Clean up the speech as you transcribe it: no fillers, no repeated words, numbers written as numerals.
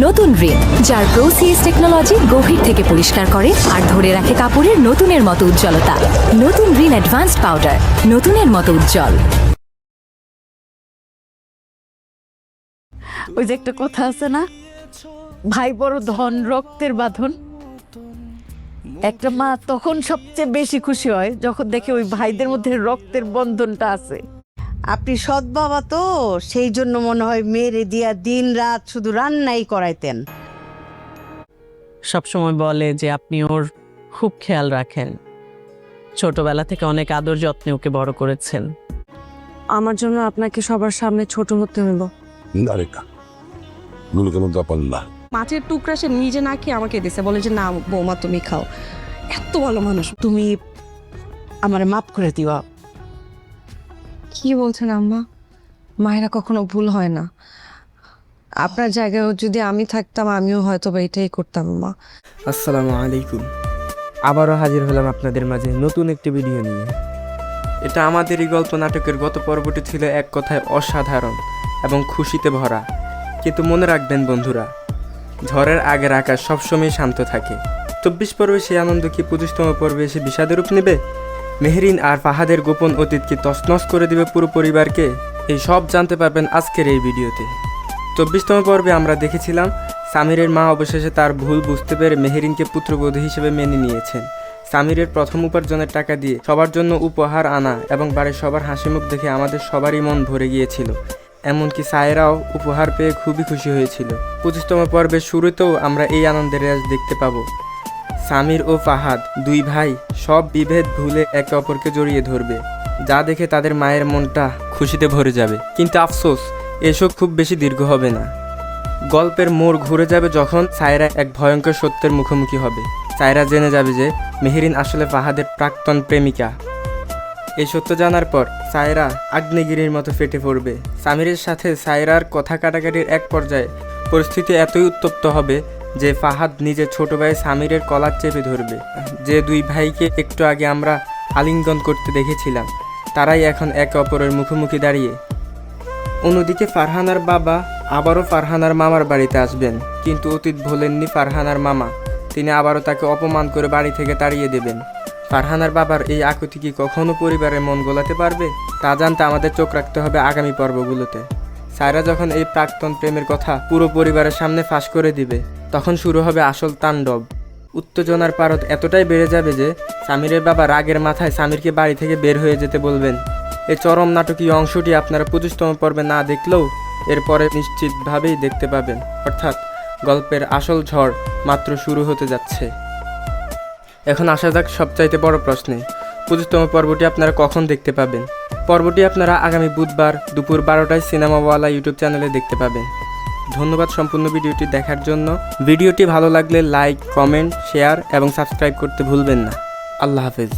নতুন রিন, যার প্রোসিএস টেকনোলজি গভীর থেকে পরিষ্কার করে আর ধরে রাখে কাপড়ের নতুনের মতো উজ্জ্বলতা। নতুন রিন অ্যাডভান্সড পাউডার, নতুনের মতো উজ্জ্বল। ওই যে একটা কথা আছে না, ভাই বড় ধন রক্তের বাঁধন। একটা মা তখন সবচেয়ে বেশি খুশি হয় যখন দেখে ওই ভাইদের মধ্যে রক্তের বন্ধনটা আছে। আপনি সৎ বাবা তো, সেই জন্য মনে হয় মেয়েরে দিয়া দিন রাত শুধু রান্নাই করাইতেন। সবসময় বলে যে আপনি ওর খুব খেয়াল রাখেন, ছোটবেলা থেকে অনেক আদর যত্নে ওকে বড় করেছেন। আমার জন্য আপনাকে সবার সামনে ছোট হতে হলো। না রেখা, গুলো কোনো ব্যাপার না। মাছের টুকরা সে নিজে না খেয়ে আমাকে দিছে, বলে যে না বৌমা তুমি খাও। এত ভালো মানুষ। তুমি আমার মাফ করে দিও। কি বলছেন আম্মা? মায়েরা কখনো ভুল হয় না। আপনার জায়গায় যদি আমি থাকতাম আমিও হয়তো বা এটাই করতাম মা। আসসালামু আলাইকুম। আবারও হাজির হলাম আপনাদের মাঝে নতুন একটি ভিডিও নিয়ে। এটা আমাদেরই গল্প নাটকের গত পর্বটি ছিল এক কথায় অসাধারণ এবং খুশিতে ভরা। কিন্তু মনে রাখবেন বন্ধুরা, ঝড়ের আগের আকাশ সবসময় শান্ত থাকে। 24 পর্বে সেই আনন্দ কি 25তম পর্বে এসে বিষাদের রূপ নেবে? মেহরিন আর ফাহাদের গোপন অতীত কি তছনছ করে দিবে পুরো পরিবারকে? এই সব জানতে পারবেন আজকের এই ভিডিওতে। 24তম পর্বে আমরা দেখেছিলাম সামিরের মা অবশেষে তার ভুল বুঝতে পেরে মেহরিনকে পুত্রবধূ হিসেবে মেনে নিয়েছেন। সামিরের প্রথম উপার্জনের টাকা দিয়ে সবার জন্য উপহার আনা এবং বাড়ির সবার হাসিমুখ দেখে আমাদের সবারই মন ভরে গিয়েছিল। এমনকি সায়রাও উপহার পেয়ে খুবই খুশি হয়েছিল। 25তম পর্বের শুরুতেও আমরা এই আনন্দের রেশ দেখতে পাবো। সামির ও ফাহাদ দুই ভাই সব বিভেদ ভুলে একে অপরকে জড়িয়ে ধরবে, যা দেখে তাদের মায়ের মনটা খুশিতে ভরে যাবে। কিন্তু আফসোস, এসব খুব বেশি দীর্ঘ হবে না। গল্পের মোড় ঘুরে যাবে যখন সায়রা এক ভয়ঙ্কর সত্যের মুখোমুখি হবে। সায়রা জেনে যাবে যে মেহরিন আসলে ফাহাদের প্রাক্তন প্রেমিকা। এই সত্য জানার পর সায়রা আগ্নেয়গিরির মতো ফেটে পড়বে। সামিরের সাথে সায়রার কথা কাটাকাটির এক পর্যায়ে পরিস্থিতি এতই উত্তপ্ত হবে যে ফাহাদ নিজের ছোট ভাই সামিরের কলার চেপে ধরবে। যে দুই ভাইকে একটু আগে আমরা আলিঙ্গন করতে দেখেছিলাম, তারাই এখন একে অপরের মুখোমুখি দাঁড়িয়ে। অন্যদিকে ফারহানার বাবা আবারও ফারহানার মামার বাড়িতে আসবেন, কিন্তু অতীত ভোলেননি ফারহানার মামা। তিনি আবারও তাকে অপমান করে বাড়ি থেকে তাড়িয়ে দেবেন। ফারহানার বাবার এই আকুতি কি কখনো পরিবারের মন গোলাতে পারবে? তা জানতে আমাদের চোখ রাখতে হবে আগামী পর্বগুলোতে। সায়রা যখন এই প্রাক্তন প্রেমের কথা পুরো পরিবারের সামনে ফাঁস করে দিবে, তখন শুরু হবে আসল তাণ্ডব। উত্তেজনার পারদ এতটাই বেড়ে যাবে যে সামিরের বাবা রাগের মাথায় সামিরকে বাড়ি থেকে বের হয়ে যেতে বলবেন। এই চরম নাটকীয় অংশটি আপনারা 25তম পর্বে না দেখলেও এরপরে নিশ্চিতভাবেই দেখতে পাবেন। অর্থাৎ গল্পের আসল ঝড় মাত্র শুরু হতে যাচ্ছে। এখন আসা যাক সবচাইতে বড় প্রশ্নে, 25তম পর্বটি আপনারা কখন দেখতে পাবেন? পর্বটি আপনারা আগামী বুধবার দুপুর 12টায় সিনেমাওয়ালা ইউটিউব চ্যানেলে দেখতে পাবেন। ধন্যবাদ সম্পূর্ণ ভিডিওটি দেখার জন্য। ভিডিওটি ভালো লাগলে লাইক, কমেন্ট, শেয়ার এবং সাবস্ক্রাইব করতে ভুলবেন না। আল্লাহ হাফেজ।